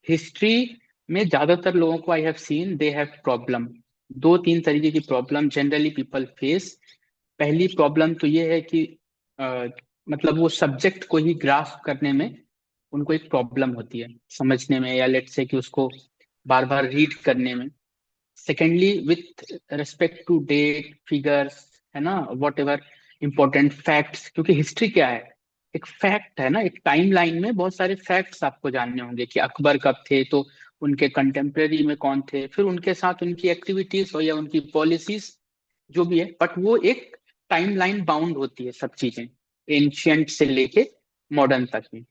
History में ज्यादातर लोगों को आई have scene they have problem. दो तीन तरीके की प्रॉब्लम जनरली पीपल फेस। पहली प्रॉब्लम तो ये है कि अ, मतलब वो सब्जेक्ट को ही ग्रास्प करने में उनको एक प्रॉब्लम होती है, समझने में, या लेट्स से कि उसको बार बार रीड करने में। Secondly, with respect to date figures, है ना, वॉट एवर इंपॉर्टेंट फैक्ट्स, क्योंकि हिस्ट्री क्या है, एक फैक्ट है ना, एक टाइम लाइन में बहुत सारे फैक्ट्स आपको जानने होंगे कि अकबर कब थे, तो उनके कंटेम्प्रेरी में कौन थे, फिर उनके साथ उनकी एक्टिविटीज हो या उनकी पॉलिसीज, जो भी है, बट वो एक टाइम लाइन बाउंड होती है सब चीजें, एंशियंट से लेके मॉडर्न तक में।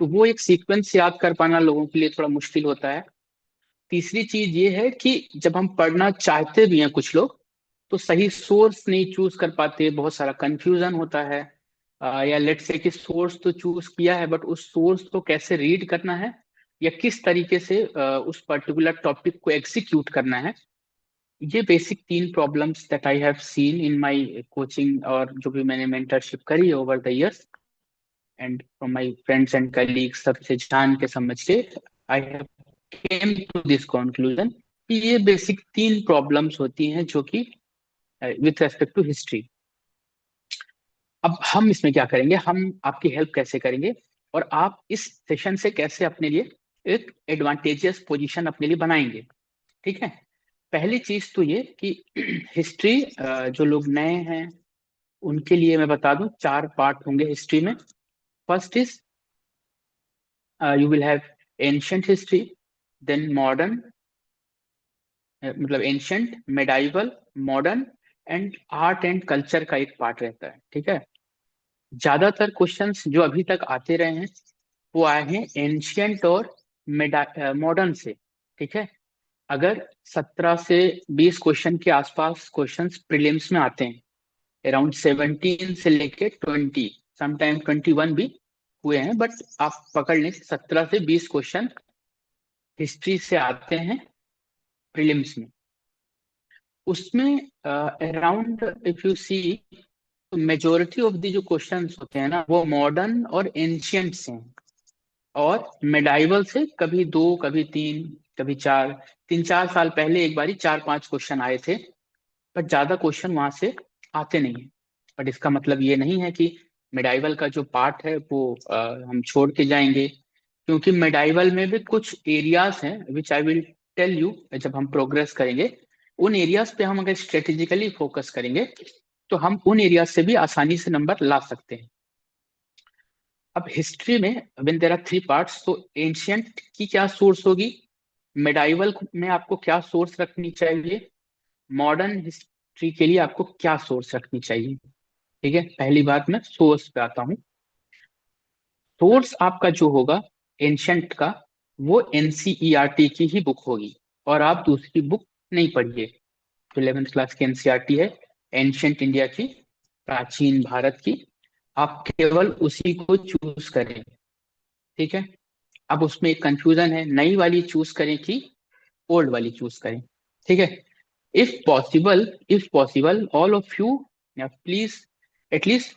तो वो एक सीक्वेंस याद कर पाना लोगों के लिए थोड़ा मुश्किल होता है। तीसरी चीज ये है कि जब हम पढ़ना चाहते भी हैं कुछ लोग, तो सही सोर्स नहीं चूज कर पाते, बहुत सारा कंफ्यूजन होता है। या लेट्स से कि सोर्स तो चूज किया है बट उस सोर्स को कैसे रीड करना है या किस तरीके से उस पर्टिकुलर टॉपिक को एग्जीक्यूट करना है, ये बेसिक तीन problems that I have seen in my coaching, और जो भी मैंने मेंटरशिप करी है over the years and from my friends and colleagues, सबसे जान के समझ के I have came to this conclusion कि ये बेसिक तीन प्रॉब्लम्स होती हैं जो कि विथ रेस्पेक्ट टू हिस्ट्री। अब हम इसमें क्या करेंगे, हम आपकी हेल्प कैसे करेंगे और आप इस सेशन से कैसे अपने लिए एक एडवांटेजियस पोजीशन अपने लिए बनाएंगे। ठीक है। पहली चीज तो ये कि हिस्ट्री, जो लोग नए हैं उनके लिए मैं बता दूं, चार पार्ट होंगे हिस्ट्री में। First is you will have ancient history, then modern, मतलब ancient, medieval, modern and art and culture का एक पार्ट रहता है। ठीक है। ज्यादातर क्वेश्चंस जो अभी तक आते रहे हैं वो आए हैं एंशियंट और मॉडर्न से। ठीक है। अगर 17 से 20 क्वेश्चन के आसपास क्वेश्चंस प्रीलिम्स में आते हैं, अराउंड 17 से लेके 20, समटाइम 21 भी हुए हैं, बट आप पकड़ लें 17 से 20 क्वेश्चन हिस्ट्री से आते हैं प्रीलिम्स में। उसमें around if you see, majority of the जो क्वेश्चंस होते हैं ना वो मॉडर्न और एंशियंट से हैं, और मेडाइवल से कभी दो, कभी तीन, कभी चार। 3-4 साल पहले एक बारी 4-5 क्वेश्चन आए थे, पर ज्यादा क्वेश्चन वहां से आते नहीं है। बट इसका मतलब ये नहीं है कि मेडाइवल का जो पार्ट है वो हम छोड़ के जाएंगे, क्योंकि मेडाइवल में भी कुछ एरियाज हैं विच आई विल टेल यू जब हम प्रोग्रेस करेंगे। उन एरियाज पे हम अगर स्ट्रेटेजिकली फोकस करेंगे तो हम उन एरियाज से भी आसानी से नंबर ला सकते हैं। अब हिस्ट्री में when there are three parts, तो एंशियंट की क्या सोर्स होगी, मेडाइवल में आपको क्या सोर्स रखनी चाहिए, मॉडर्न हिस्ट्री के लिए आपको क्या सोर्स रखनी चाहिए। ठीक है। पहली बात मैं सोर्स पे आता हूँ। सोर्स आपका जो होगा एंशंट का, वो एनसीईआरटी की ही बुक होगी, और आप दूसरी बुक नहीं पढ़िए। जो 11th क्लास की एनसीईआरटी है एंशंट इंडिया की, प्राचीन भारत की, आप केवल उसी को चूज करें। ठीक है। अब उसमें एक कंफ्यूजन है, नई वाली चूज करें कि ओल्ड वाली चूज करें। ठीक है। If possible all of you please at least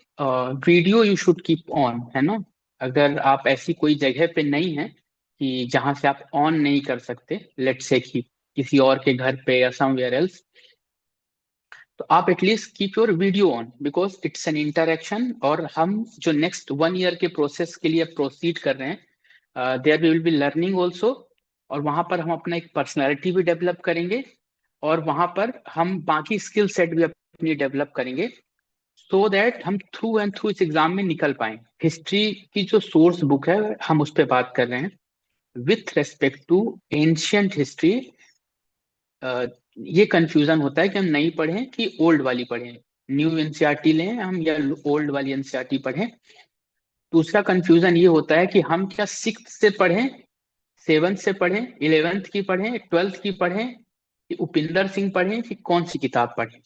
video you should keep on, है ना। अगर आप ऐसी कोई जगह पे नहीं है कि जहां से आप ऑन नहीं कर सकते, लेट से कि किसी और के घर पे या समवेयर एल्स, तो आप at least keep your video on, because it's an interaction. और हम जो नेक्स्ट 1 ईयर के प्रोसेस के लिए प्रोसीड कर रहे हैं, there we will be learning also, और वहां पर हम अपना एक पर्सनैलिटी भी डेवलप करेंगे, और वहां पर हम बाकी स्किल सेट भी अपनी डेवलप करेंगे, सो दैट हम थ्रू एंड थ्रू इस एग्जाम में निकल पाए। हिस्ट्री की जो सोर्स बुक है हम उस पर बात कर रहे हैं। With respect to ancient history, ये कंफ्यूजन होता है कि हम नई पढ़ें कि ओल्ड वाली पढ़ें, न्यू एनसीईआरटी लें हम या ओल्ड वाली एनसीईआरटी पढ़ें। दूसरा कंफ्यूजन ये होता है कि हम क्या सिक्स से पढ़ें, सेवन्थ से पढ़ें, इलेवेंथ की पढ़ें, ट्वेल्थ की पढ़ें, कि उपिंदर सिंह पढ़ें, कि कौन सी किताब पढ़ें।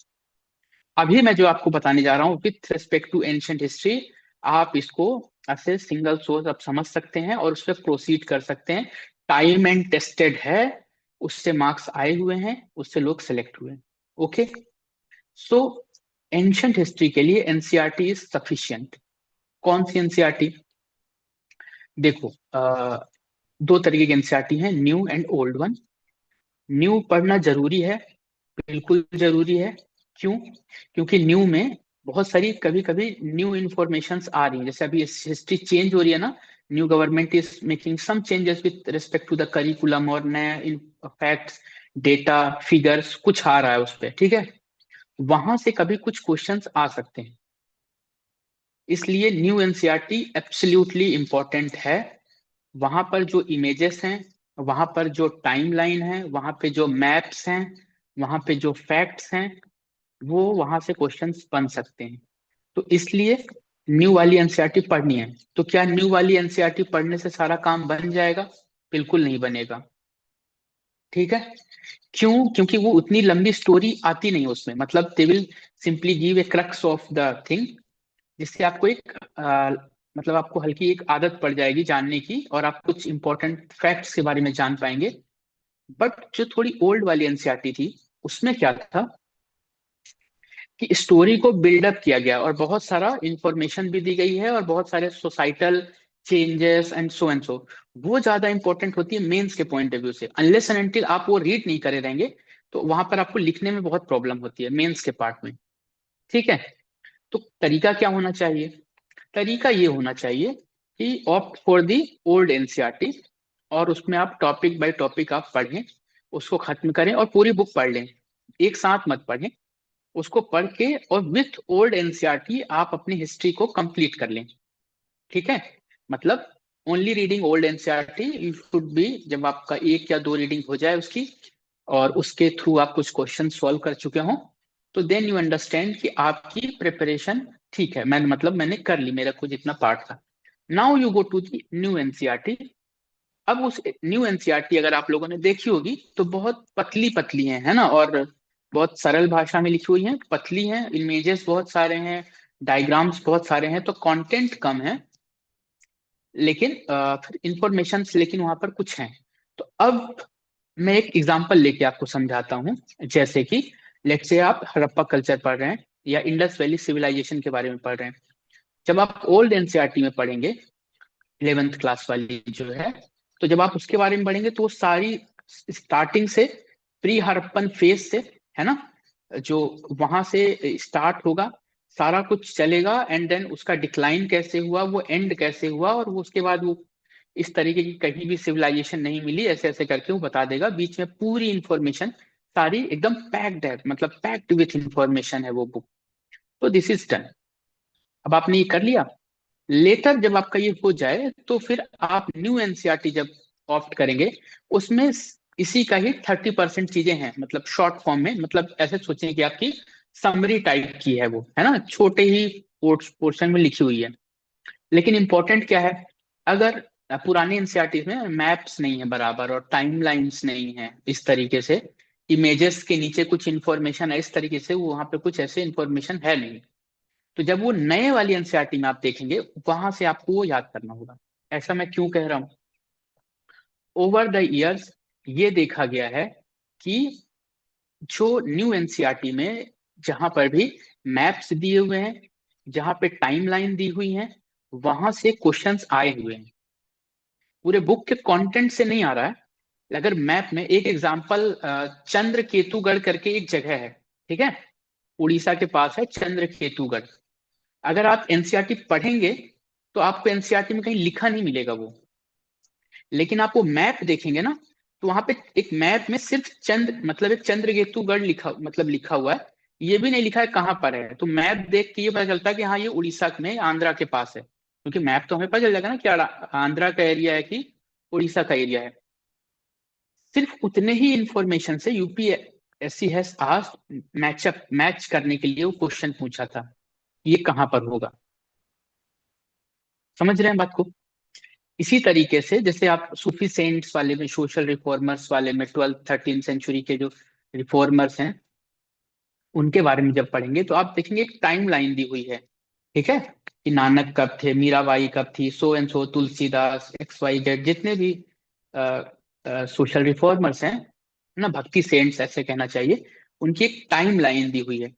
अभी मैं जो आपको बताने जा रहा हूँ with respect to ancient history, आप इसको ऐसे सिंगल सोर्स आप समझ सकते हैं और उस पर प्रोसीड कर सकते हैं। टाइम एंड टेस्टेड है, उससे मार्क्स आए हुए हैं, उससे लोग सेलेक्ट हुए हैं। ओके। सो एंशियंट हिस्ट्री के लिए एनसीईआरटी इज सफिशियंट। कौन सी एनसीईआरटी? देखो, दो तरीके के एनसीईआरटी हैं, new and old one. New पढ़ना जरूरी है, बिल्कुल जरूरी है। क्यों? क्योंकि न्यू में बहुत सारी कभी कभी न्यू इंफॉर्मेशंस आ रही हैं, जैसे अभी हिस्ट्री चेंज हो रही है ना, new government is making some changes with respect to the curriculum, और नया फैक्ट्स, डेटा, फिगर्स कुछ आ रहा है उस पर, ठीक है। वहां से कभी कुछ क्वेश्चंस आ सकते हैं, इसलिए न्यू एनसीईआरटी एब्सोल्युटली इंपॉर्टेंट है। वहां पर जो इमेजेस हैं, वहां पर जो टाइमलाइन है, वहां पे जो मैप्स हैं, वहां पे जो फैक्ट्स हैं, वो वहां से क्वेश्चंस बन सकते हैं। तो इसलिए न्यू वाली एनसीईआरटी पढ़नी है। तो क्या न्यू वाली एनसीईआरटी पढ़ने से सारा काम बन जाएगा? बिल्कुल नहीं बनेगा, ठीक है। क्यों? क्योंकि वो उतनी लंबी स्टोरी आती नहीं उसमें, मतलब they will simply give a crux of the thing, जिससे आपको एक मतलब आपको हल्की एक आदत पड़ जाएगी जानने की, और आप कुछ इंपॉर्टेंट फैक्ट्स के बारे में जान पाएंगे। बट जो थोड़ी ओल्ड वाली एनसीईआरटी थी, उसमें क्या था कि स्टोरी को बिल्डअप किया गया, और बहुत सारा इंफॉर्मेशन भी दी गई है, और बहुत सारे सोसाइटल चेंजेस एंड सो। वो ज्यादा इंपॉर्टेंट होती है मेंस के पॉइंट ऑफ व्यू से। अनलेस एंड अनटिल आप वो रीड नहीं करे रहेंगे, तो वहां पर आपको लिखने में बहुत प्रॉब्लम होती है मेंस के पार्ट में, ठीक है। तो तरीका क्या होना चाहिए? तरीका ये होना चाहिए कि opt for the old NCERT, और उसमें आप टॉपिक बाय टॉपिक आप पढ़ें, उसको खत्म करें और पूरी बुक पढ़ लें। एक साथ मत पढ़ें, उसको पढ़ के और विथ ओल्ड एनसीईआरटी आप अपनी हिस्ट्री को कंप्लीट कर लें, ठीक है। मतलब only reading old NCERT you should be, जब आपका एक या दो रीडिंग हो जाए उसकी, और उसके थ्रू आप कुछ क्वेश्चन सॉल्व कर चुके हो, तो देन यू अंडरस्टैंड कि आपकी प्रिपरेशन ठीक है, मैंने कर ली, मेरा कुछ इतना पार्ट था। Now you go to the new NCERT. अब उस न्यू एनसीईआरटी अगर आप लोगों ने देखी होगी तो बहुत पतली पतली है ना, और बहुत सरल भाषा में लिखी हुई है, पतली है, इमेजेस बहुत सारे हैं, डायग्राम्स बहुत सारे हैं, तो कंटेंट कम है, लेकिन इंफॉर्मेशन लेकिन वहां पर कुछ है। तो अब मैं एक एग्जांपल लेके आपको समझाता हूँ। जैसे कि लेट्स से आप हड़प्पा कल्चर पढ़ रहे हैं, या इंडस वैली सिविलाइजेशन के बारे में पढ़ रहे हैं। जब आप ओल्ड एनसीईआरटी में पढ़ेंगे, 11th क्लास वाली जो है, तो जब आप उसके बारे में पढ़ेंगे तो वो सारी स्टार्टिंग से, प्री हड़प्पन फेज से, है ना, जो वहां से स्टार्ट होगा, सारा कुछ चलेगा, एंड देन उसका डिक्लाइन कैसे हुआ, वो एंड कैसे हुआ, और वो उसके बाद वो इस तरीके की कहीं भी सिविलाइजेशन नहीं मिली, ऐसे ऐसे करके वो बता देगा। बीच में पूरी इंफॉर्मेशन सारी एकदम पैक्ड है, मतलब पैक्ड विथ इंफॉर्मेशन है वो बुक। तो दिस इज डन। अब आपने ये कर लिया। लेटर जब आपका ये हो जाए, तो फिर आप न्यू एनसीईआरटी जब ऑप्ट करेंगे, उसमें इसी का ही 30% चीजें हैं, मतलब शॉर्ट फॉर्म में, मतलब ऐसे सोचें कि आपकी समरी टाइप की है वो, है ना, छोटे ही पोर्शन में लिखी हुई है। लेकिन इंपॉर्टेंट क्या है, अगर पुरानी एनसीईआरटी में मैप्स नहीं है बराबर, और टाइमलाइंस नहीं है इस तरीके से, इमेजेस के नीचे कुछ इंफॉर्मेशन है इस तरीके से, वो वहां पे कुछ ऐसे इंफॉर्मेशन है नहीं, तो जब वो नए वाली एनसीईआरटी में आप देखेंगे, वहां से आपको वो याद करना होगा। ऐसा मैं क्यों कह रहा हूं? ओवर द इयर्स ये देखा गया है कि जो न्यू एनसीईआरटी में जहां पर भी मैप्स दिए हुए हैं, जहां पे टाइमलाइन दी हुई है, वहां से क्वेश्चंस आए हुए हैं, पूरे बुक के कंटेंट से नहीं आ रहा है। अगर मैप में एक एग्जांपल, चंद्र केतुगढ़ करके एक जगह है, ठीक है, उड़ीसा के पास है चंद्र केतुगढ़। अगर आप एनसीईआरटी पढ़ेंगे, तो आपको एनसीईआरटी में कहीं लिखा नहीं मिलेगा वो, लेकिन आप वो मैप देखेंगे ना, तो वहां पे एक मैप में सिर्फ चंद्र, मतलब एक चंद्रकेतुगढ़ लिखा, मतलब लिखा हुआ है, ये भी नहीं लिखा है कहाँ पर है। तो मैप देख के ये पता चलता है कि हाँ ये उड़ीसा में, आंध्रा के पास है, क्योंकि मैप तो हमें पता चल जाएगा ना कि आंध्रा का एरिया है कि उड़ीसा का एरिया है। सिर्फ उतने ही इंफॉर्मेशन से UPSC has asked matchup, match करने के लिए वो क्वेश्चन पूछा था, ये कहाँ पर होगा। समझ रहे हैं बात को? इसी तरीके से जैसे आप सूफी सेंट्स वाले में, सोशल रिफॉर्मर्स वाले में, 12th 13th सेंचुरी के जो रिफॉर्मर्स हैं, उनके बारे में जब पढ़ेंगे, तो आप देखेंगे एक टाइम लाइन दी हुई है, ठीक है, कि नानक कब थे, मीराबाई कब थी, सो एंड सो, तुलसीदास, XYZ, जितने भी सोशल रिफॉर्मर्स हैं ना, भक्ति सेंट्स ऐसे कहना चाहिए, उनकी एक टाइम लाइन दी हुई है।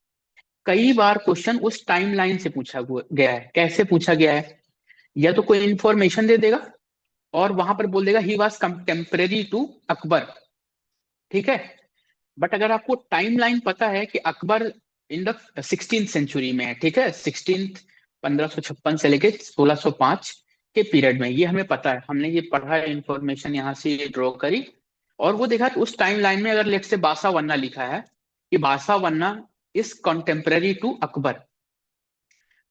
कई बार क्वेश्चन उस टाइम लाइन से पूछा गया है। कैसे पूछा गया है? या तो कोई इंफॉर्मेशन दे देगा, और वहां पर बोल देगा he was contemporary to Akbar, ठीक है। बट अगर आपको टाइमलाइन पता है कि Akbar in the 16th century में है, ठीक है, 16th 1556 से लेके 1605 के पीरियड में, ये हमें पता है, हमने ये पढ़ा है, इंफॉर्मेशन यहाँ से ड्रॉ करी। और वो देखा कि उस टाइम लाइन में अगर लेट से बासा वन्ना लिखा है कि बासा वन्ना इज कॉन्टेम्पररी टू अकबर,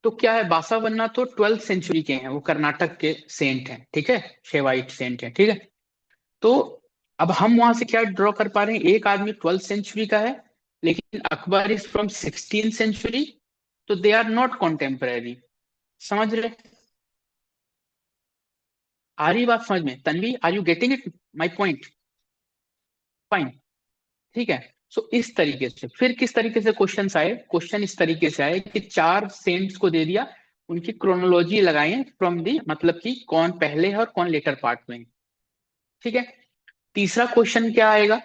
तो क्या है, बासा वन्ना तो 12th सेंचुरी के हैं, वो कर्नाटक के सेंट हैं, ठीक है, शेवाइट सेंट हैं, ठीक है। तो अब हम वहां से क्या ड्रॉ कर पा रहे हैं, एक आदमी 12th सेंचुरी का है लेकिन Akbar is from 16th century, तो दे आर नॉट कॉन्टेम्पररी। समझ रहे, आ रही बात समझ में Tanvi, are you getting it my point? Fine, ठीक है। सो इस तरीके से फिर किस तरीके से क्वेश्चन आए, क्वेश्चन इस तरीके से आए कि चार सेंट्स को दे दिया, उनकी क्रोनोलॉजी लगाए फ्रॉम दी, मतलब कि कौन पहले है और कौन लेटर पार्ट में है, ठीक है। तीसरा क्वेश्चन क्या आएगा,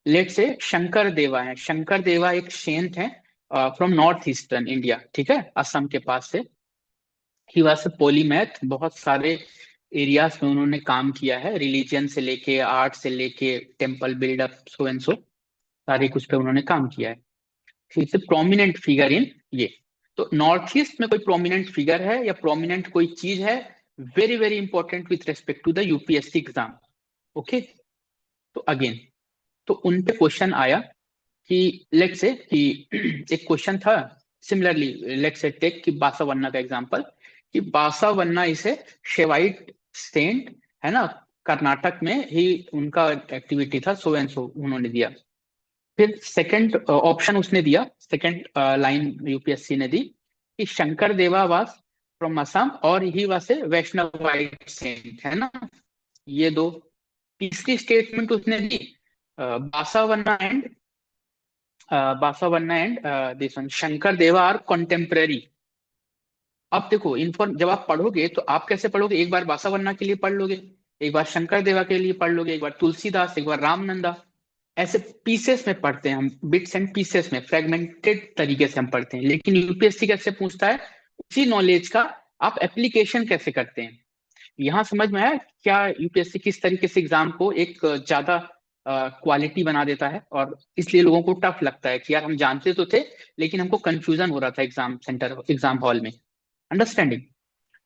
लेट से शंकर देवा है, शंकर देवा एक सेंट है फ्रॉम नॉर्थ ईस्टर्न इंडिया, ठीक है, असम के पास से। ही वॉज ए पॉलीमैथ, बहुत सारे एरियाज में उन्होंने काम किया है, रिलीजन से लेके आर्ट से लेके temple buildup so and so, सारे कुछ पे उन्होंने काम किया है। It's a prominent figure in ये। तो नॉर्थ ईस्ट में कोई प्रोमिनेंट फिगर है या प्रोमिनेंट कोई चीज है, very very important with respect to the UPSC exam, okay. तो अगेन, तो उन पे क्वेश्चन आया कि लेट से कि एक क्वेश्चन था सिमिलरली, लेट से टेक कि बासावन्ना का एग्जांपल, कि बासावन्ना इसे शेवाइट सेंट है ना, कर्नाटक में ही उनका एक्टिविटी था, सो एंड सो उन्होंने दिया। फिर सेकंड ऑप्शन उसने दिया, सेकंड लाइन यूपीएससी ने दी कि शंकर देवा वास फ्रॉम असम और ही वास ए वैष्णवाइट सेंट, है ना, ये दो। तीसरी स्टेटमेंट उसने दी Basavanna and Basavanna and this one Shankar Deva are contemporary. अब देखो इन्फॉर्म, जब आप पढ़ोगे तो आप कैसे पढ़ोगे, एक बार बासावन्ना के लिए पढ़ लोगे, एक बार शंकर देवा के लिए पढ़ लोगे, एक बार तुलसीदास, एक बार रामनंदा, ऐसे पीसेस में पढ़ते हैं हम, बिट्स एंड पीसेस में, फ्रेगमेंटेड तरीके से हम पढ़ते हैं। लेकिन यूपीएससी कैसे पूछता है, उसी नॉलेज का आप एप्लीकेशन कैसे करते हैं। यहाँ समझ में आया क्या यूपीएससी किस तरीके से एग्जाम को एक ज्यादा क्वालिटी बना देता है, और इसलिए लोगों को टफ लगता है कि यार हम जानते तो थे लेकिन हमको कंफ्यूजन हो रहा था एग्जाम सेंटर, एग्जाम हॉल में। अंडरस्टैंडिंग।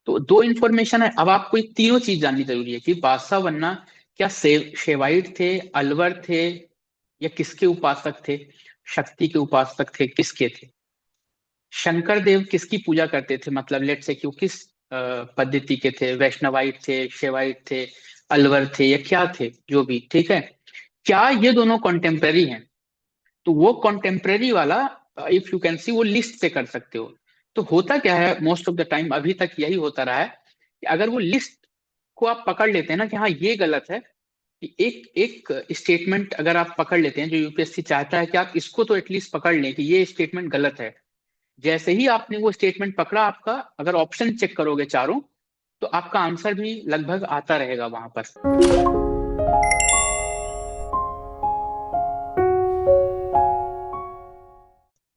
तो दो इंफॉर्मेशन है, अब आपको ये तीनों चीज जाननी जरूरी है कि बासावन्ना क्या शेवाइट थे, अलवर थे, या किसके उपासक थे, शक्ति के उपासक थे, किसके थे। शंकर देव किसकी पूजा करते थे, मतलब लेट से क्यों, किस पद्धति के थे, वैष्णवाइट थे, शेवाइट थे, अलवर थे, या क्या थे, जो भी, ठीक है। क्या ये दोनों कॉन्टेम्पररी हैं, तो वो कॉन्टेम्पररी वाला इफ यू कैन सी वो लिस्ट से कर सकते हो। तो होता क्या है मोस्ट ऑफ द टाइम, अभी तक यही होता रहा है कि अगर वो लिस्ट को आप पकड़ लेते हैं ना कि हाँ ये गलत है, कि एक एक स्टेटमेंट अगर आप पकड़ लेते हैं, जो यूपीएससी चाहता है कि आप इसको तो एटलीस्ट पकड़ लें कि ये स्टेटमेंट गलत है, जैसे ही आपने वो स्टेटमेंट पकड़ा, आपका अगर ऑप्शन चेक करोगे चारों, तो आपका आंसर भी लगभग आता रहेगा वहां पर।